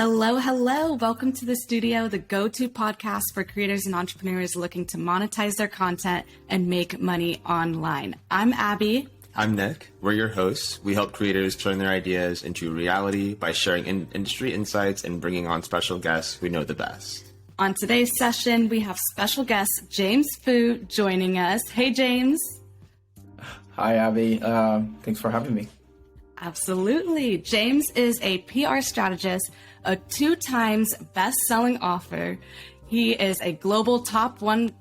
Hello, hello. Welcome to the studio, the go-to podcast for creators and entrepreneurs looking to monetize their content and make money online. I'm Abby. I'm Nick. We're your hosts. We help creators turn their ideas into reality by sharing industry insights and bringing on special guests who know the best. On today's session, we have special guest James Foo joining us. Hey, James. Hi, Abby. Thanks for having me. Absolutely. James is a PR strategist, a 2 times best-selling author. He is a global top 1.5%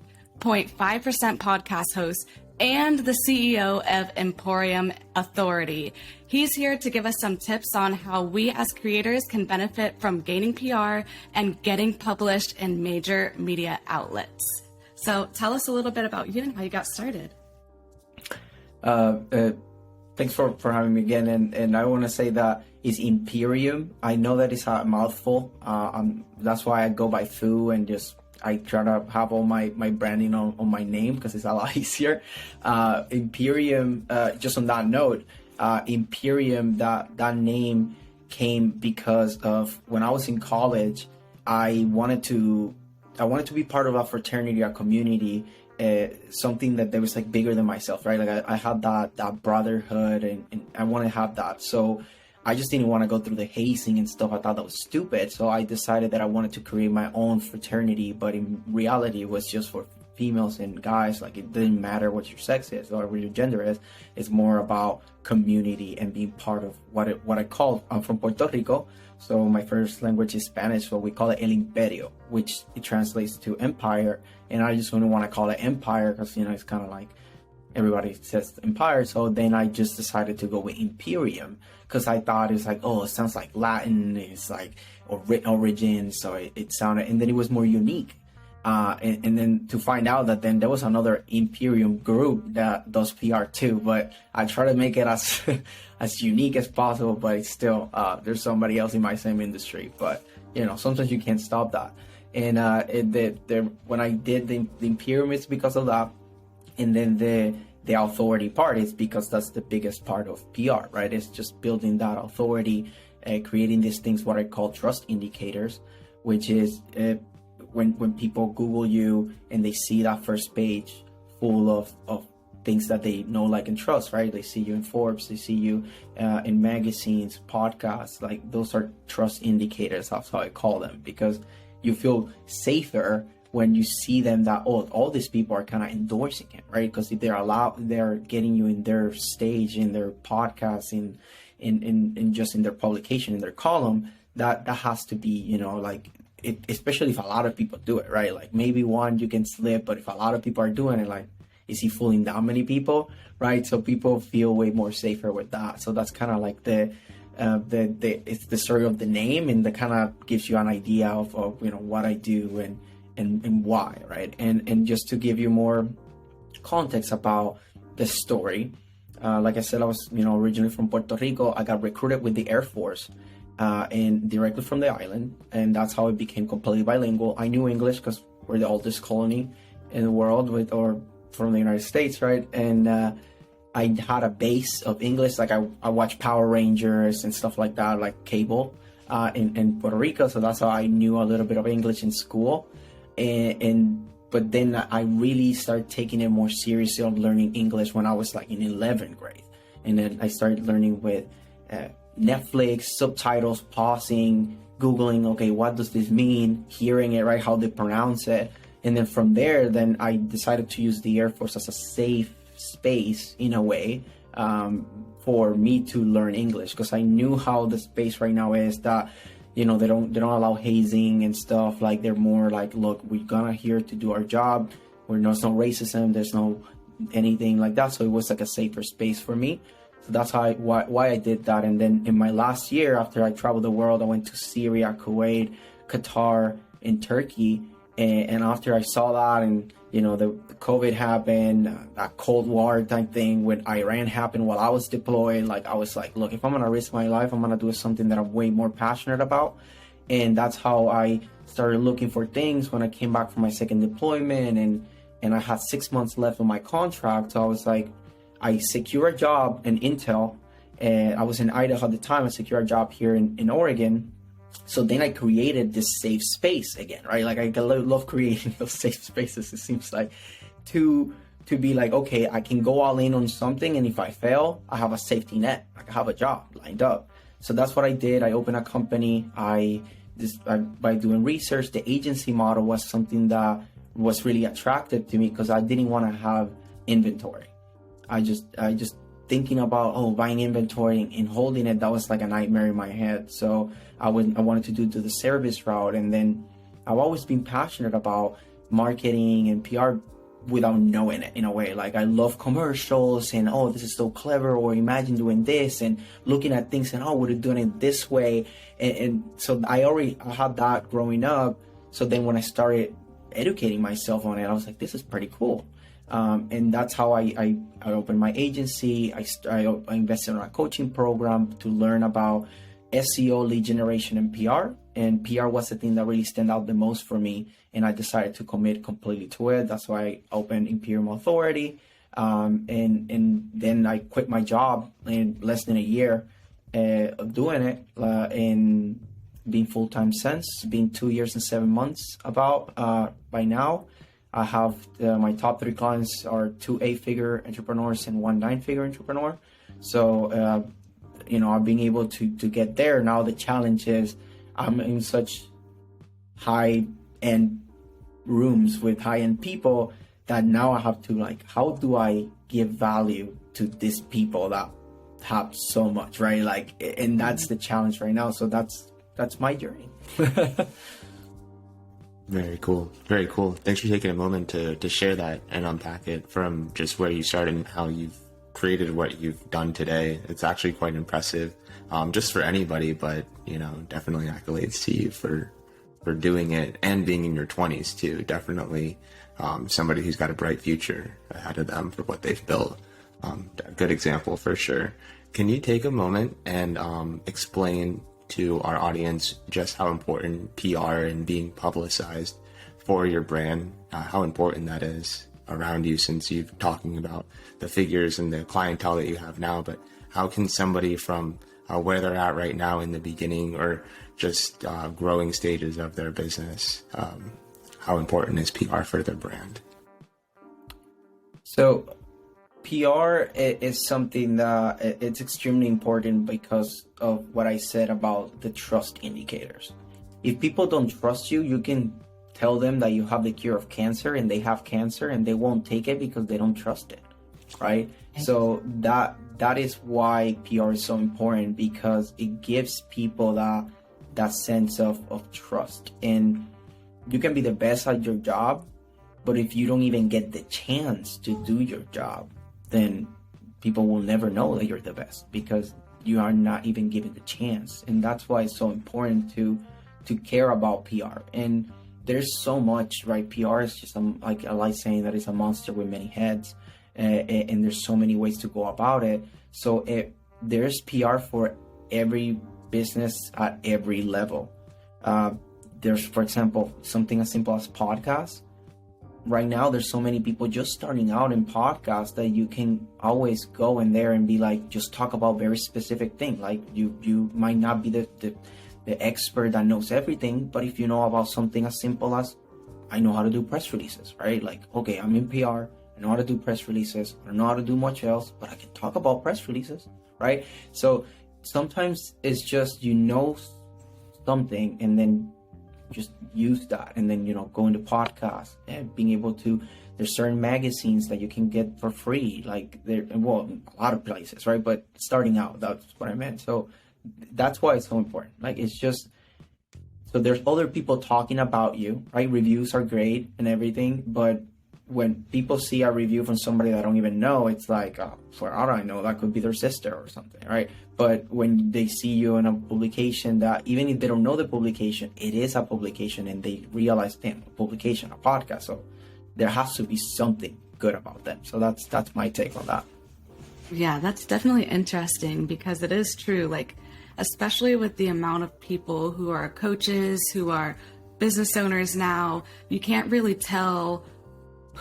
podcast host and the CEO of Imperium Authority. He's here to give us some tips on how we as creators can benefit from gaining PR and getting published in major media outlets. So tell us a little bit about you and how you got started. Thanks for having me again. And I want to say that it's Imperium. I know that it's a mouthful. That's why I go by Foo and I try to have all my branding on my name because it's a lot easier. Imperium, just on that note, Imperium, that name came because of when I was in college, I wanted to be part of a fraternity, a community, something that was like bigger than myself, right? Like I had that brotherhood and I want to have that. So I just didn't want to go through the hazing and stuff. I thought that was stupid. So I decided that I wanted to create my own fraternity, but in reality, it was just for females and guys. Like it didn't matter what your sex is or what your gender is. It's more about community and being part of what I call. I'm from Puerto Rico, so my first language is Spanish. So we call it El Imperio, which it translates to empire. And I just wouldn't want to call it empire because it's kind of like everybody says empire. So then I just decided to go with Imperium because I thought it's like, oh, it sounds like Latin. It's like origin. So it sounded, and then it was more unique. And then to find out that then there was another Imperium group that does PR too, but I try to make it as as unique as possible, but it's still there's somebody else in my same industry. But sometimes you can't stop that. And when I did the Imperium, it's because of that, and then the authority part is because that's the biggest part of PR, right? It's just building that authority, creating these things what I call trust indicators, which is when people Google you and they see that first page full of things that they know, like, and trust, right? They see you in Forbes, they see you in magazines, podcasts, like those are trust indicators. That's how I call them, because you feel safer when you see them that, oh, all these people are kind of endorsing it, right? Because if they're getting you in their stage, in their podcast, in just in their publication, in their column, that has to be, like, especially if a lot of people do it, right? Like maybe one you can slip, but if a lot of people are doing it, like, is he fooling that many people, right? So people feel way more safer with that. So that's kind of like it's the story of the name, and that kind of gives you an idea of what I do and why, right? And just to give you more context about the story, like I said, I was originally from Puerto Rico. I got recruited with the Air Force and directly from the island, and that's how I became completely bilingual. I knew English because we're the oldest colony in the world or from the United States, right? And I had a base of English. Like I watched Power Rangers and stuff like that, like cable in Puerto Rico. So that's how I knew a little bit of English in school. But then I really started taking it more seriously of learning English when I was like in 11th grade. And then I started learning with Netflix, subtitles, pausing, Googling, okay, what does this mean? Hearing it, right, how they pronounce it. And then from there, then I decided to use the Air Force as a safe space in a way for me to learn English, because I knew how the space right now is that they don't allow hazing and stuff. Like they're more like, look, we're gonna here to do our job, there's no racism, there's no anything like that. So it was like a safer space for me. So that's why I did that. And then in my last year, after I traveled the world, I went to Syria, Kuwait, Qatar, and Turkey. And after I saw that, and the COVID happened, that Cold War type thing when Iran happened while I was deployed, like I was like, look, if I'm gonna risk my life, I'm gonna do something that I'm way more passionate about. And that's how I started looking for things when I came back from my second deployment, and I had 6 months left on my contract. So I was like, I secured a job in Intel, and I was in Idaho at the time. I secured a job here in Oregon, So then I created this safe space again, right? Like I love creating those safe spaces. It seems like to be like, okay, I can go all in on something, and if I fail, I have a safety net. I have a job lined up. So that's what I did. I opened a company. By doing research, the agency model was something that was really attractive to me because I didn't want to have inventory. I just thinking about buying inventory and holding it, that was like a nightmare in my head. So I wanted to do the service route, and then I've always been passionate about marketing and PR without knowing it in a way. Like I love commercials and this is so clever, or imagine doing this, and looking at things and we're doing it this way, and so I had that growing up. So then when I started educating myself on it, I was like, this is pretty cool. And that's how I opened my agency. I invested in a coaching program to learn about SEO, lead generation, and PR. And PR was the thing that really stood out the most for me. And I decided to commit completely to it. That's why I opened Imperium Authority. And then I quit my job in less than a year of doing it, and being full-time since, been 2 years and 7 months about by now. I have my top 3 clients are 2 8-figure entrepreneurs and 1 9-figure entrepreneur. So, I've been able to get there. Now the challenge is I'm in such high-end rooms with high-end people that now I have to how do I give value to these people that have so much, right? And that's the challenge right now. So that's my journey. Very cool. Very cool. Thanks for taking a moment to share that and unpack it from just where you started and how you've created what you've done today. It's actually quite impressive, just for anybody, but, definitely accolades to you for doing it and being in your 20s too. Definitely somebody who's got a bright future ahead of them for what they've built. A good example for sure. Can you take a moment and explain to our audience just how important PR and being publicized for your brand, how important that is around you, since you've talking about the figures and the clientele that you have now, but how can somebody from where they're at right now in the beginning or just growing stages of their business, how important is PR for their brand? So PR is something that it's extremely important because of what I said about the trust indicators. If people don't trust you, you can tell them that you have the cure of cancer and they have cancer and they won't take it because they don't trust it, right? So that is why PR is so important, because it gives people that sense of trust. And you can be the best at your job, but if you don't even get the chance to do your job, then people will never know that you're the best because you are not even given the chance. And that's why it's so important to care about PR. And there's so much, right? PR is just like I like saying that it's a monster with many heads, and there's so many ways to go about it. So there's PR for every business at every level. There's, for example, something as simple as podcasts. Right now, there's so many people just starting out in podcasts that you can always go in there and be like, just talk about very specific thing. Like you might not be the expert that knows everything, but if you know about something as simple as, I know how to do press releases, right? Like, okay, I'm in PR, I know how to do press releases, I don't know how to do much else, but I can talk about press releases, right? So sometimes it's just, something and then just use that, and then go into podcasts and being able to. There's certain magazines that you can get for free, like a lot of places, right? But starting out, that's what I meant. So that's why it's so important. Like it's just so there's other people talking about you, right? Reviews are great and everything, but when people see a review from somebody that I don't even know, it's like, for all I know, that could be their sister or something, right? But when they see you in a publication that, even if they don't know the publication, it is a publication, and they realize, damn, a publication, a podcast, so there has to be something good about them. So that's my take on that. Yeah, that's definitely interesting, because it is true, like, especially with the amount of people who are coaches, who are business owners now, you can't really tell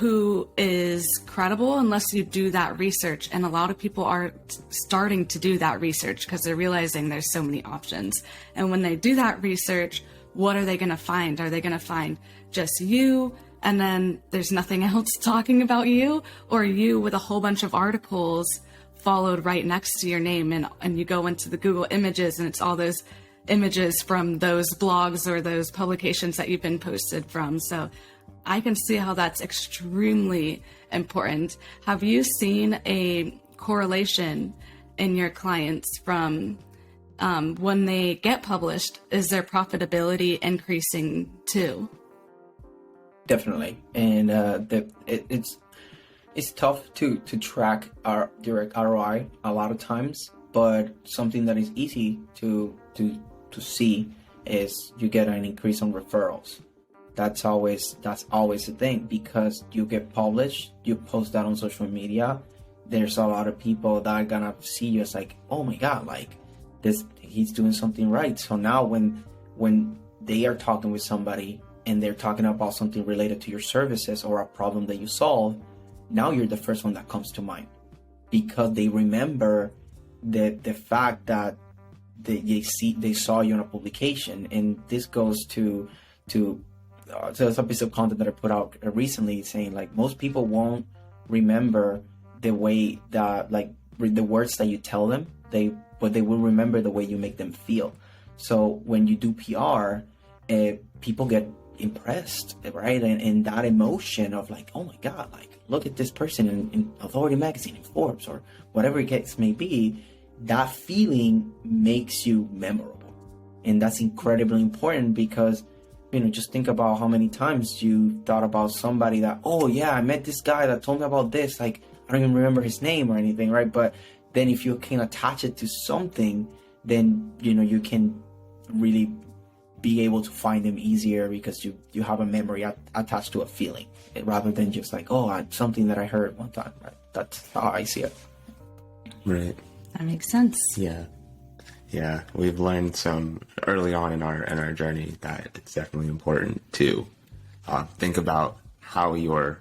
who is credible unless you do that research. And a lot of people are starting to do that research because they're realizing there's so many options. And when they do that research, what are they going to find? Are they going to find just you and then there's nothing else talking about you, or you with a whole bunch of articles followed right next to your name, and you go into the Google images and it's all those images from those blogs or those publications that you've been posted from. So I can see how that's extremely important. Have you seen a correlation in your clients from when they get published? Is their profitability increasing too? Definitely. And it's tough to track our direct ROI a lot of times, but something that is easy to see is you get an increase on referrals. That's always the thing, because you get published, you post that on social media, there's a lot of people that are gonna see you as like, oh my God, like this, he's doing something right. So now when they are talking with somebody and they're talking about something related to your services or a problem that you solve, now you're the first one that comes to mind, because they remember the fact that they saw you in a publication. And this goes to there's a piece of content that I put out recently saying like most people won't remember the way that like the words that you tell them, but they will remember the way you make them feel. So when you do PR, people get impressed, right? And that emotion of like, oh my God, like look at this person in Authority magazine, in Forbes, or whatever the case may be, that feeling makes you memorable. And that's incredibly important, because just think about how many times you thought about somebody that, oh yeah, I met this guy that told me about this, like I don't even remember his name or anything, right? But then if you can attach it to something, then you can really be able to find them easier, because you have a memory attached to a feeling, rather than just like, oh, something that I heard one time, right? That's how I see it. Right. That makes sense. Yeah, we've learned some early on in our journey that it's definitely important to think about how you're,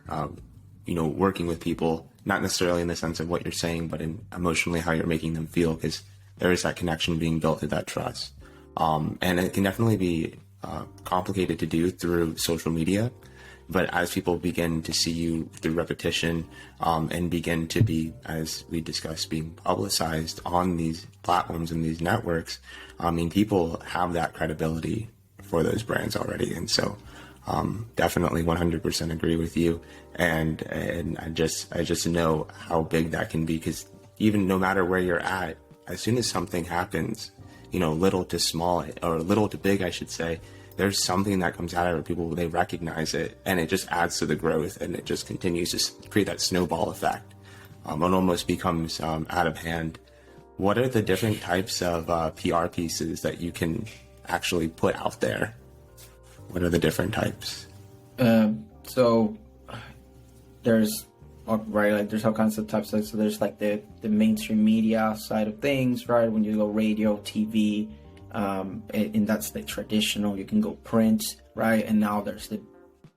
working with people, not necessarily in the sense of what you're saying, but in emotionally how you're making them feel, because there is that connection being built with that trust. And it can definitely be complicated to do through social media. But as people begin to see you through repetition and begin to be, as we discussed, being publicized on these platforms and these networks, people have that credibility for those brands already. And so definitely 100% agree with you. And I just know how big that can be, because even no matter where you're at, as soon as something happens, little to small, or little to big, I should say, there's something that comes out of it. People, they recognize it, and it just adds to the growth, and it just continues to create that snowball effect. It almost becomes out of hand. What are the different types of PR pieces that you can actually put out there? What are the different types? So there's right, like there's all kinds of types. So there's like the mainstream media side of things, right? When you go radio, TV. And that's the traditional. You can go print, right? And now there's the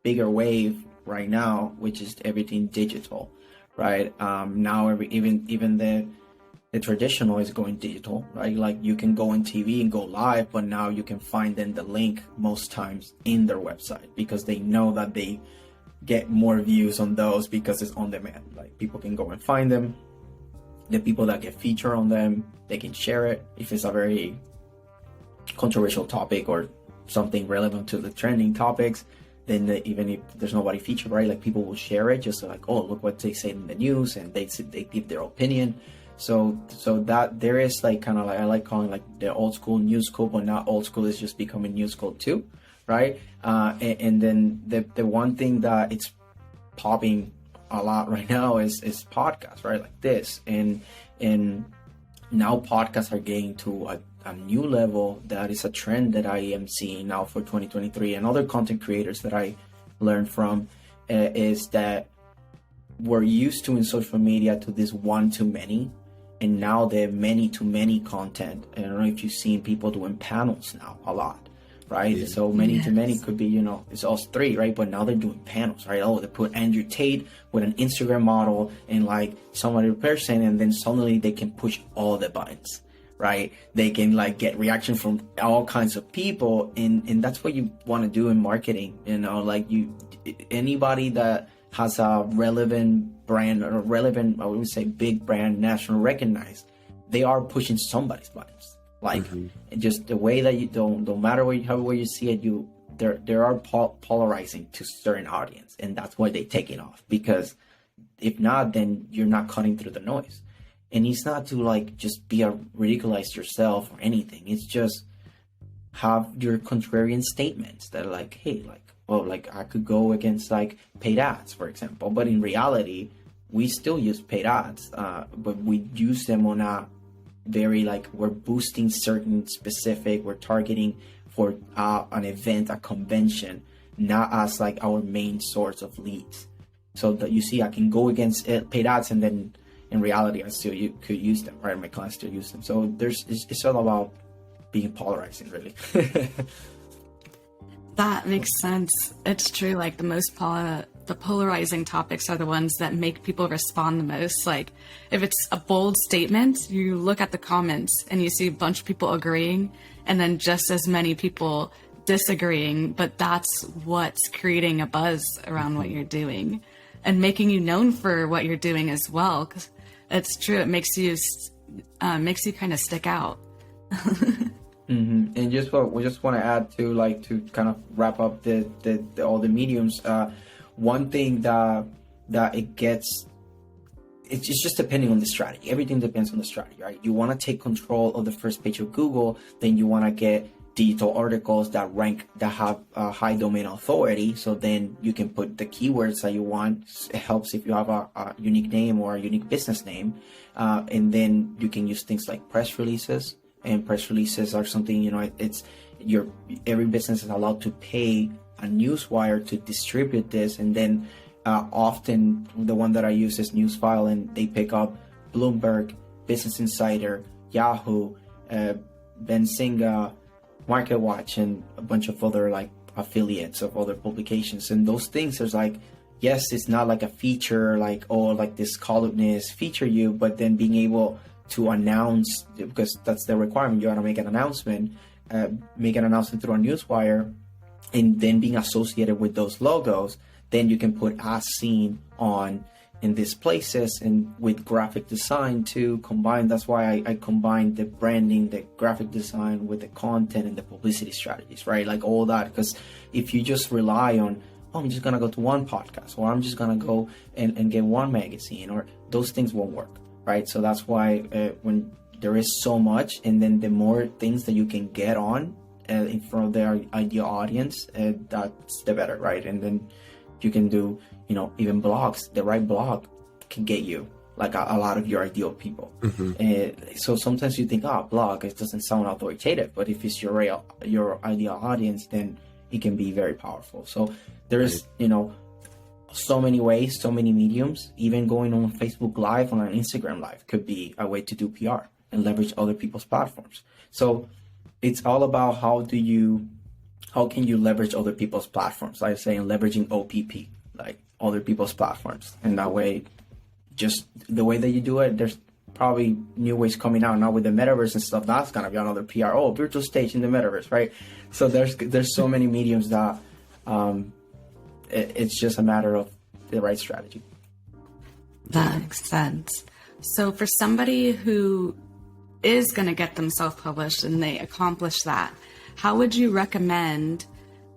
bigger wave right now, which is everything digital, right? Now even the traditional is going digital, right? Like you can go on TV and go live, but now you can find then the link most times in their website, because they know that they get more views on those because it's on demand. Like people can go and find them. The people that get featured on them, they can share it if it's a very controversial topic or something relevant to the trending topics. Then even if there's nobody featured, right, like people will share it just like, oh, look what they say in the news, and they give their opinion. So that there is like kind of like, I like calling like the old school new school, but not old school is just becoming new school too, right? And then the one thing that it's popping a lot right now is podcasts, right, like this, and now podcasts are getting to a new level. That is a trend that I am seeing now for 2023, and other content creators that I learned from, is that we're used to in social media to this one-to-many, and now the many-to-many content. I don't know if you've seen people doing panels now a lot, right? Yeah. So many to many could be, it's us three, right? But now they're doing panels, right? Oh, they put Andrew Tate with an Instagram model and like some other person, and then suddenly they can push all the buttons, right? They can like get reaction from all kinds of people, and that's what you want to do in marketing, like anybody that has a relevant brand or relevant, I would say big brand, national recognized, they are pushing somebody's buttons. Like just the way that you don't matter however you see it, there are polarizing to certain audience, and that's why they take it off, because if not, then you're not cutting through the noise. And it's not to like just ridiculize yourself or anything. It's just have your contrarian statements that are like, hey, like, well, like I could go against like paid ads, for example, but in reality, we still use paid ads, but we use them on a very like, we're boosting certain specific, we're targeting for an event, a convention, not as like our main source of leads. So that you see, I can go against paid ads, and then in reality, I still could use them, right? My clients still use them. So it's all about being polarizing, really. That makes sense. It's true. Like the polarizing topics are the ones that make people respond the most. Like if it's a bold statement, you look at the comments and you see a bunch of people agreeing and then just as many people disagreeing, but that's what's creating a buzz around what you're doing and making you known for what you're doing as well. 'Cause it's true. It makes you kind of stick out. And we just want to add to kind of wrap up the all the mediums. One thing that it gets, it's just depending on the strategy. Everything depends on the strategy, right? You want to take control of the first page of Google, then you want to get digital articles that have a high domain authority. So then you can put the keywords that you want. It helps if you have a unique name or a unique business name, and then you can use things like press releases. And press releases are something, every business is allowed to pay a newswire to distribute this. And then often the one that I use is Newsfile, and they pick up Bloomberg, Business Insider, Yahoo, Benzinga, MarketWatch, and a bunch of other like affiliates of other publications. And those things, there's like, yes, it's not like a feature, like, oh, like this columnist feature you, but then being able to announce, because that's the requirement, you got to make an announcement through a newswire, and then being associated with those logos, then you can put as seen on in these places, and with graphic design to combine. That's why I combine the branding, the graphic design with the content and the publicity strategies, right? Like all that, because if you just rely on, oh, I'm just going to go to one podcast, or I'm just going to go and get one magazine, or those things won't work. Right, so that's why when there is so much, and then the more things that you can get on in front of their ideal audience, that's the better, right? And then you can do, even blogs. The right blog can get you like a lot of your ideal people. So sometimes you think, blog, it doesn't sound authoritative, but if it's your ideal audience, then it can be very powerful. So there's, so many ways, so many mediums. Even going on Facebook Live, on an Instagram Live could be a way to do PR and leverage other people's platforms. So it's all about how can you leverage other people's platforms, like saying leveraging OPP, like other people's platforms. And that way, just the way that you do it, there's probably new ways coming out now with the metaverse and stuff. That's gonna be another PR. Oh, virtual stage in the metaverse, right? So there's so many mediums that it's just a matter of the right strategy. That makes sense. So for somebody who is going to get them self-published and they accomplish that, how would you recommend,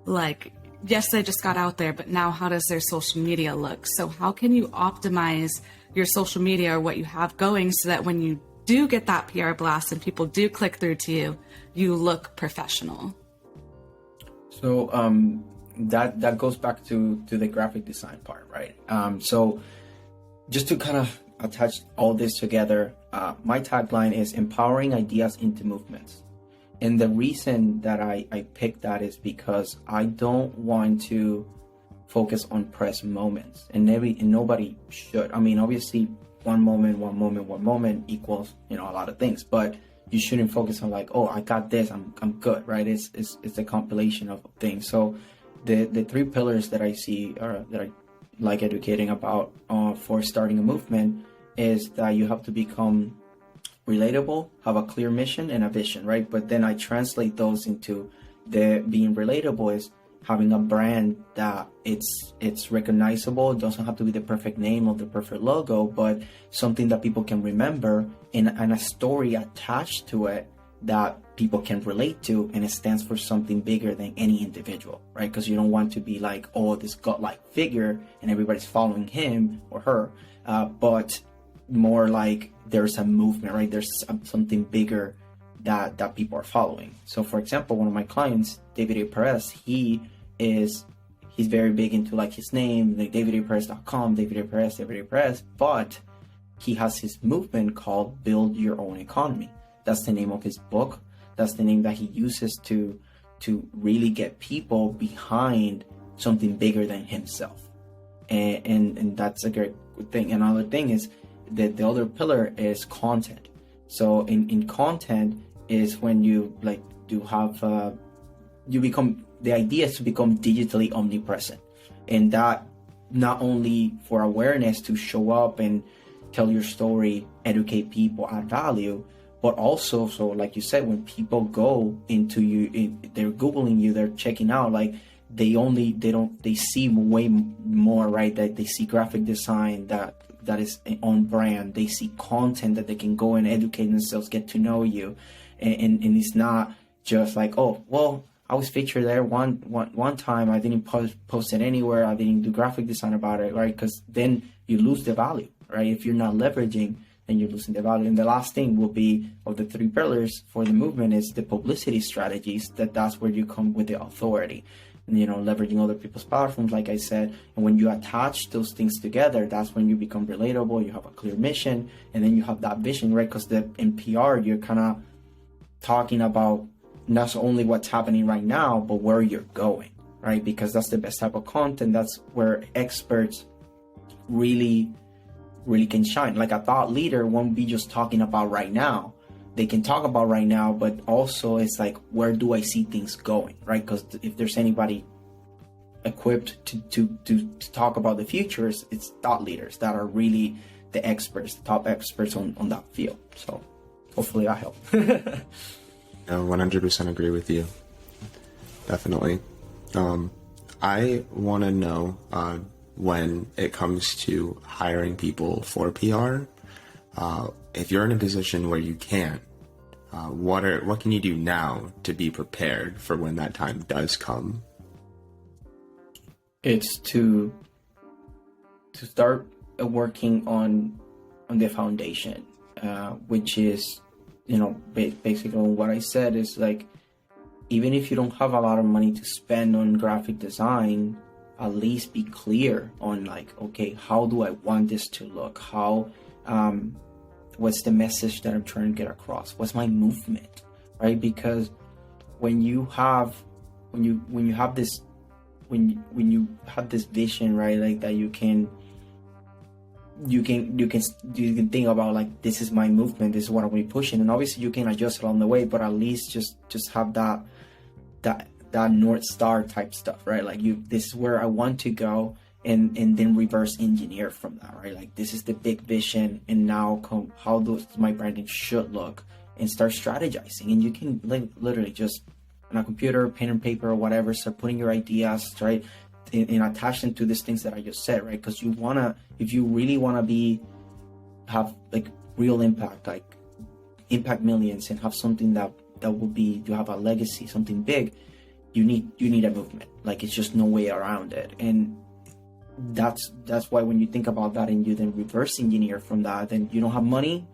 like, yes, they just got out there, but now how does their social media look? So how can you optimize your social media or what you have going so that when you do get that PR blast and people do click through to you, you look professional? So that goes back to the graphic design part, right? So just to kind of attach all this together, my tagline is empowering ideas into movements. And the reason that I picked that is because I don't want to focus on press moments, and nobody should. I mean, obviously one moment equals, a lot of things, but you shouldn't focus on like, oh, I got this, I'm good, right? It's a compilation of things. So the three pillars that I see, or that I like educating about for starting a movement, is that you have to become relatable, have a clear mission and a vision, right? But then I translate those into the being relatable is having a brand that it's recognizable. It doesn't have to be the perfect name or the perfect logo, but something that people can remember, and a story attached to it that people can relate to, and it stands for something bigger than any individual, right? Because you don't want to be like, oh, this godlike figure and everybody's following him or her, but more like there's a movement, right? There's something bigger that people are following. So for example, one of my clients, David A. Perez, he's very big into like his name, like davidaperez.com, David A. Perez, but he has his movement called Build Your Own Economy. That's the name of his book. That's the name that he uses to really get people behind something bigger than himself. And that's a great thing. Another thing is that the other pillar is content. So in content is when you like do have you become, the idea is to become digitally omnipresent, and that not only for awareness to show up and tell your story, educate people, add value, but also, so like you said, when people go into you, they're Googling you, they're checking out, like they see way more, right? That they see graphic design that is on brand. They see content that they can go and educate themselves, get to know you. And it's not just like, oh, well, I was featured there one time. I didn't post it anywhere. I didn't do graphic design about it, right? Because then you lose the value, right? If you're not leveraging, then you're losing the value. And the last thing will be, of the three pillars for the movement, is the publicity strategies. That's where you come with the authority. Leveraging other people's platforms, like I said. And when you attach those things together, that's when you become relatable. You have a clear mission, and then you have that vision, right? Because in PR, you're kind of talking about not only what's happening right now, but where you're going, right? Because that's the best type of content. That's where experts really can shine. Like a thought leader won't be just talking about right now. They can talk about right now, but also it's like, where do I see things going, right? Because if there's anybody equipped to talk about the futures, it's thought leaders that are really the experts, the top experts on that field. So hopefully I help. No, 100% agree with you. Definitely. I want to know when it comes to hiring people for PR, if you're in a position where you can, what can you do now to be prepared for when that time does come? It's to start working on the foundation, which is, basically what I said is like, even if you don't have a lot of money to spend on graphic design, at least be clear on like, okay, how do I want this to look? How, what's the message that I'm trying to get across? What's my movement, right? Because when you have this vision, right, like that you can think about like, this is my movement, this is what I'm going to be pushing, and obviously you can adjust along the way, but at least just have that North Star type stuff, right? Like this is where I want to go, and then reverse engineer from that, right? Like this is the big vision, and now how does my branding should look, and start strategizing. And you can literally just on a computer, pen and paper or whatever, start putting your ideas, right? And attach them to these things that I just said, right? Because if you really want to have like real impact, like impact millions, and have something that will be, to have a legacy, something big, you need a movement. Like it's just no way around it. And that's why when you think about that and you then reverse engineer from that, then you don't have money,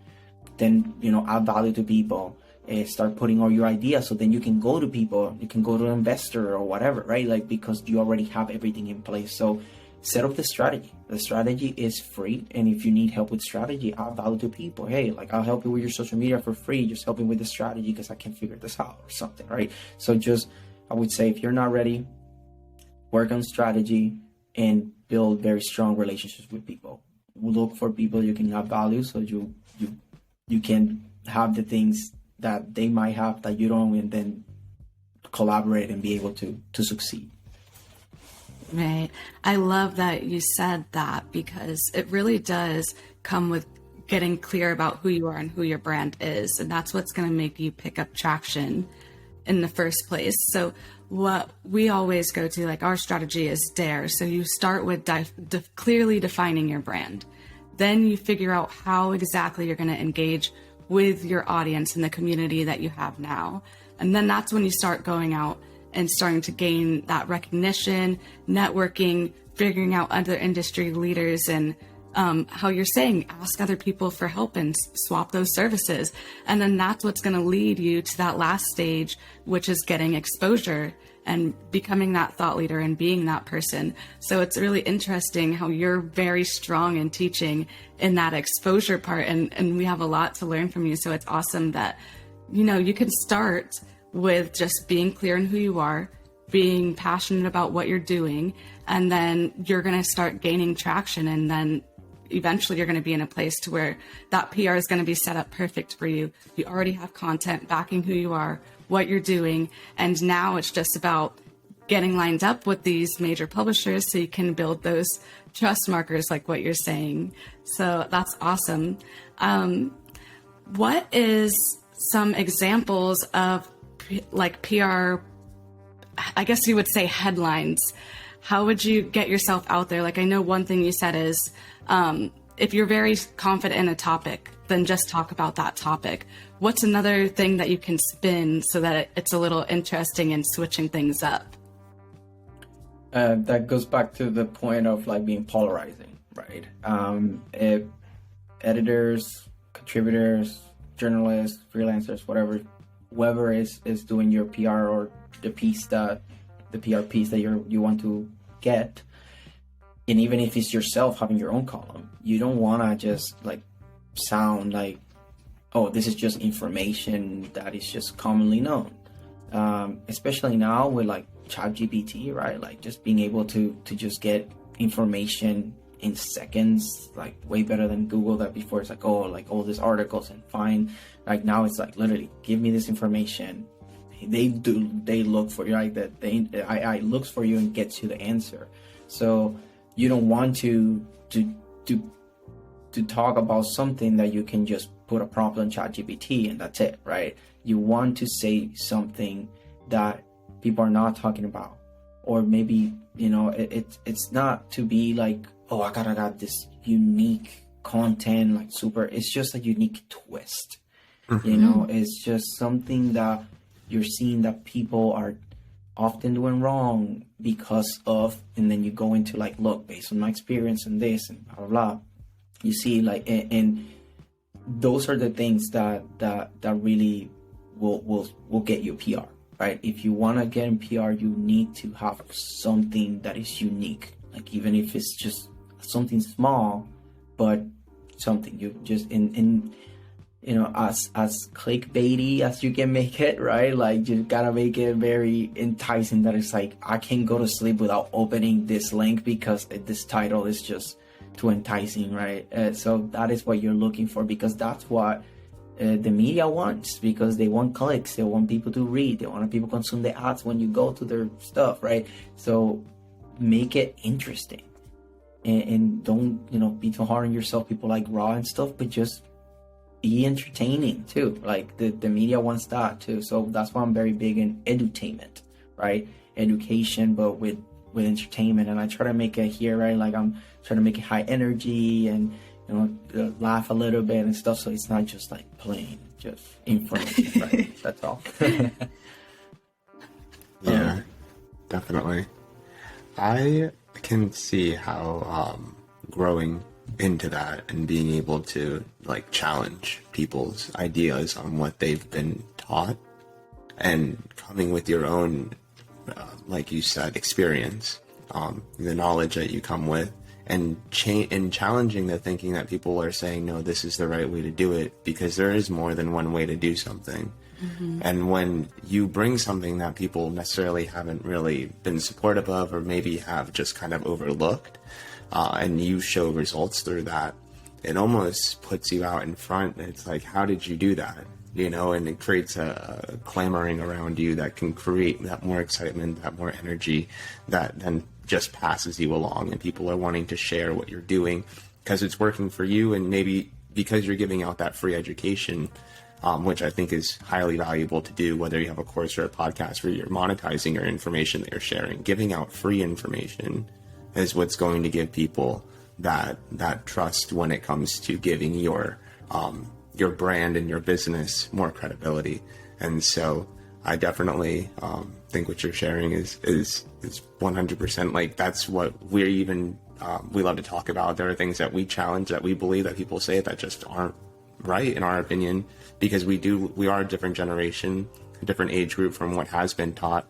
then add value to people. Start putting all your ideas, so then you can go to people, you can go to an investor or whatever, right? Like, because you already have everything in place. So set up the strategy. The strategy is free, and if you need help with strategy, add value to people. Hey, like, I'll help you with your social media for free. Just help me with the strategy because I can't figure this out or something, right? So I would say, if you're not ready, work on strategy and build very strong relationships with people. Look for people you can have value, so you can have the things that they might have that you don't, and then collaborate and be able to succeed. Right. I love that you said that, because it really does come with getting clear about who you are and who your brand is. And that's what's going to make you pick up traction in the first place. So what we always go to, like our strategy is DARE. So you start with clearly defining your brand. Then you figure out how exactly you're going to engage with your audience and the community that you have now. And then that's when you start going out and starting to gain that recognition, networking, figuring out other industry leaders, and how you're saying, ask other people for help and swap those services. And then that's what's going to lead you to that last stage, which is getting exposure and becoming that thought leader and being that person. So it's really interesting how you're very strong in teaching in that exposure part. And we have a lot to learn from you. So it's awesome that, you know, you can start with just being clear in who you are, being passionate about what you're doing, and then you're going to start gaining traction. And then eventually you're going to be in a place to where that PR is going to be set up perfect for you. You already have content backing who you are, what you're doing. And now it's just about getting lined up with these major publishers so you can build those trust markers like what you're saying. So that's awesome. What is some examples of like PR, I guess you would say headlines? How would you get yourself out there? Like, I know one thing you said is, if you're very confident in a topic, then just talk about that topic. What's another thing that you can spin so that it's a little interesting and switching things up? That goes back to the point of like being polarizing, right? If editors, contributors, journalists, freelancers, whoever is doing your PR or the PR piece that you want to get, and even if it's yourself having your own column, you don't want to just like sound like, oh, this is just information that is just commonly known. Especially now with like ChatGPT, right? Like just being able to just get information in seconds, like way better than Google. That before it's like, oh, like all these articles and find. Like now it's like literally give me this information. They look for you, right? That AI looks for you and gets you the answer. So you don't want to talk about something that you can just put a prompt on ChatGPT and that's it, right? You want to say something that people are not talking about, or maybe, you know, it's not to be like, oh, I got this unique content, like super. It's just a unique twist. Mm-hmm. You know, it's just something that you're seeing that people are often doing wrong because of, and then you go into like, look, based on my experience and this and blah, blah, blah. You see, like, and those are the things that really will get you PR, right? If you want to get in PR, you need to have something that is unique. Like, even if it's just something small, but something you just in you know, as clickbaity as you can make it, right? Like, you gotta make it very enticing that it's like, I can't go to sleep without opening this link because this title is just too enticing, right? So that is what you're looking for, because that's what the media wants, because they want clicks, they want people to read, they want people to consume the ads when you go to their stuff, right? So make it interesting, and don't, you know, be too hard on yourself. People like raw and stuff, but just be entertaining too. Like the media wants that too. So that's why I'm very big in edutainment, right? Education, but with entertainment. And I try to make it here, right? Like I'm trying to make it high energy and, you know, laugh a little bit and stuff. So it's not just like plain, just information, right? That's all. Yeah, definitely. I can see how growing into that and being able to like challenge people's ideas on what they've been taught and coming with your own like you said, experience, the knowledge that you come with, and challenging the thinking that people are saying, no, this is the right way to do it, because there is more than one way to do something. Mm-hmm. And when you bring something that people necessarily haven't really been supportive of, or maybe have just kind of overlooked, and you show results through that, it almost puts you out in front. It's like, how did you do that? and it creates a clamoring around you that can create that more excitement, that more energy that then just passes you along, and people are wanting to share what you're doing because it's working for you, and maybe because you're giving out that free education, which I think is highly valuable to do, whether you have a course or a podcast where you're monetizing your information that you're sharing. Giving out free information is what's going to give people that trust when it comes to giving your brand and your business more credibility. And so I definitely think what you're sharing is 100% like that's what we're even we love to talk about. There are things that we challenge, that we believe that people say that just aren't right in our opinion, because we are a different generation, a different age group from what has been taught,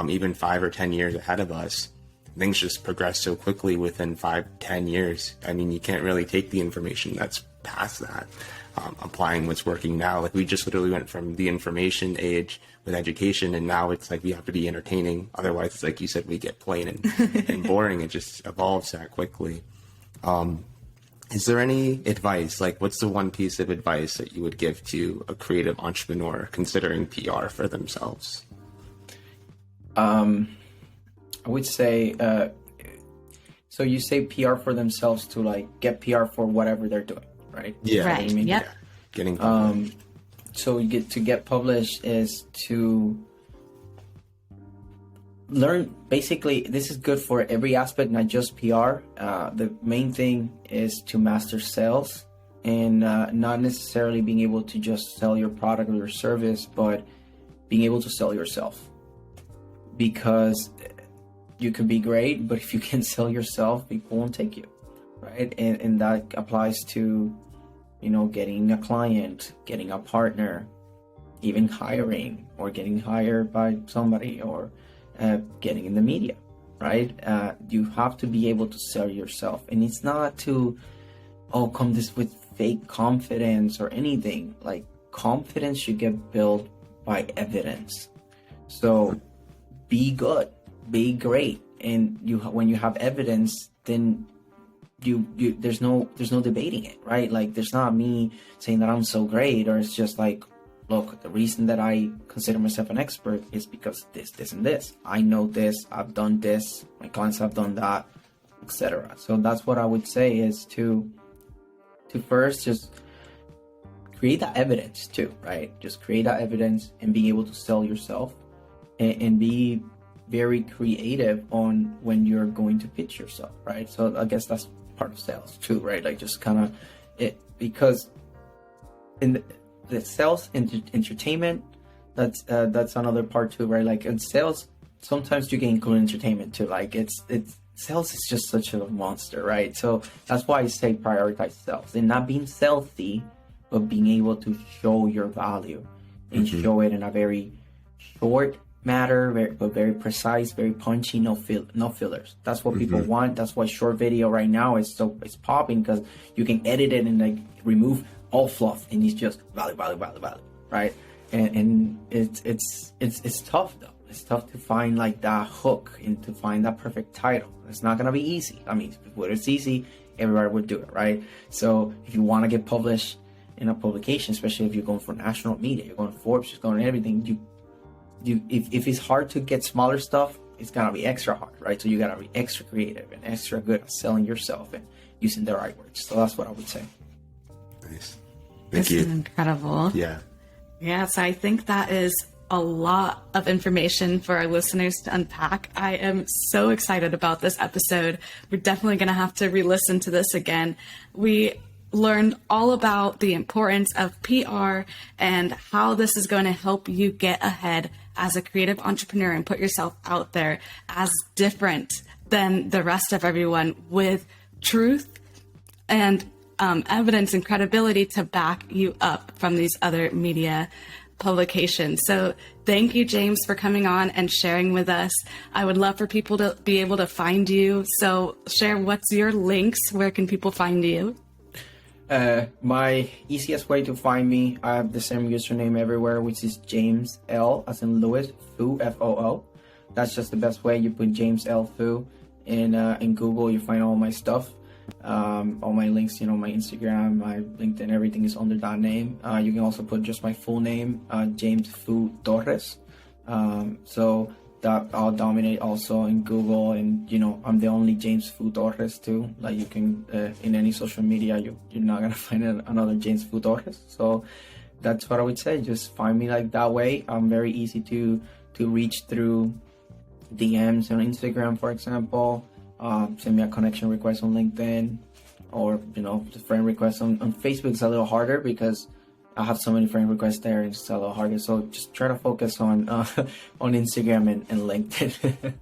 even 5 or 10 years ahead of us. Things just progress so quickly within 5-10 years. I mean, you can't really take the information that's past that, applying what's working now. Like, we just literally went from the information age with education, and now it's like we have to be entertaining. Otherwise, it's like you said, we get plain and boring. It just evolves that quickly. Is there any advice, like what's the one piece of advice that you would give to a creative entrepreneur considering PR for themselves? I would say, so you say PR for themselves to like get PR for whatever they're doing, right? Yeah. Right. I mean, Yep. Yeah. Getting published. So you get published is to learn. Basically, this is good for every aspect, not just PR. The main thing is to master sales, and not necessarily being able to just sell your product or your service, but being able to sell yourself. Because you could be great, but if you can't sell yourself, people won't take you, right? And that applies to, getting a client, getting a partner, even hiring or getting hired by somebody, or getting in the media, right? You have to be able to sell yourself. And it's not to, come this with fake confidence or anything. Like, confidence should get built by evidence. So be good, be great. And when you have evidence, then you there's no debating it, right? Like, there's not me saying that I'm so great, or it's just like, look, the reason that I consider myself an expert is because this, and this. I know this, I've done this, my clients have done that, etc. So that's what I would say, is to first just create that evidence too, right? Just create that evidence and being able to sell yourself, and be very creative on when you're going to pitch yourself, right? So I guess that's part of sales too, right? Like, just kind of it, because in the sales entertainment, that's another part too, right? Like, in sales, sometimes you can include entertainment too. Like, it's sales is just such a monster, right? So that's why I say prioritize sales, and not being stealthy, but being able to show your value and show it in a very short matter, but very precise, very punchy, no fillers. That's what people want. That's why short video right now is it's popping, because you can edit it and like remove all fluff, and it's just value, right? And it's tough though. It's tough to find like that hook and to find that perfect title. It's not gonna be easy. I mean, if it's easy, everybody would do it, right? So if you want to get published in a publication, especially if you're going for national media, you're going to Forbes, you're going to everything, if it's hard to get smaller stuff, it's gonna be extra hard, right? So you gotta be extra creative and extra good at selling yourself and using the right words. So that's what I would say. Nice. Thank This you. is incredible. Yeah. Yeah, so I think that is a lot of information for our listeners to unpack. I am so excited about this episode. We're definitely going to have to re-listen to this again. We learned all about the importance of PR and how this is going to help you get ahead as a creative entrepreneur and put yourself out there as different than the rest of everyone, with truth and evidence and credibility to back you up from these other media publications. So thank you, James, for coming on and sharing with us. I would love for people to be able to find you. So share, what's your links? Where can people find you? My easiest way to find me, I have the same username everywhere, which is James L, as in Louis, Foo, Foo. That's just the best way. You put James L Foo in Google, you find all my stuff. All my links, my Instagram, my LinkedIn, everything is under that name. You can also put just my full name, James Foo Torres. So that I'll dominate also in Google, and I'm the only James Foo Torres too. Like you can in any social media, you're not gonna find another James Foo Torres. So that's what I would say. Just find me like that way. I'm very easy to reach through DMs on Instagram, for example. Send me a connection request on LinkedIn, or the friend request on Facebook is a little harder because I have so many friend requests there, and it's a little harder. So just try to focus on Instagram and LinkedIn.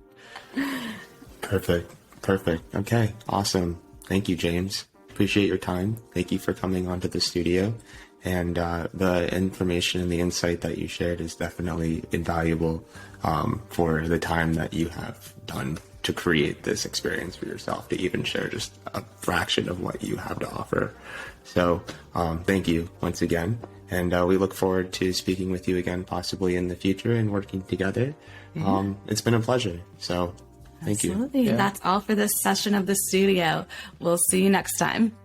Perfect. Okay, awesome. Thank you, James. Appreciate your time. Thank you for coming onto the studio. And the information and the insight that you shared is definitely invaluable for the time that you have done to create this experience for yourself, to even share just a fraction of what you have to offer. So thank you once again. And we look forward to speaking with you again, possibly in the future, and working together. It's been a pleasure. So thank you. Absolutely. Yeah. That's all for this session of the studio. We'll see you next time.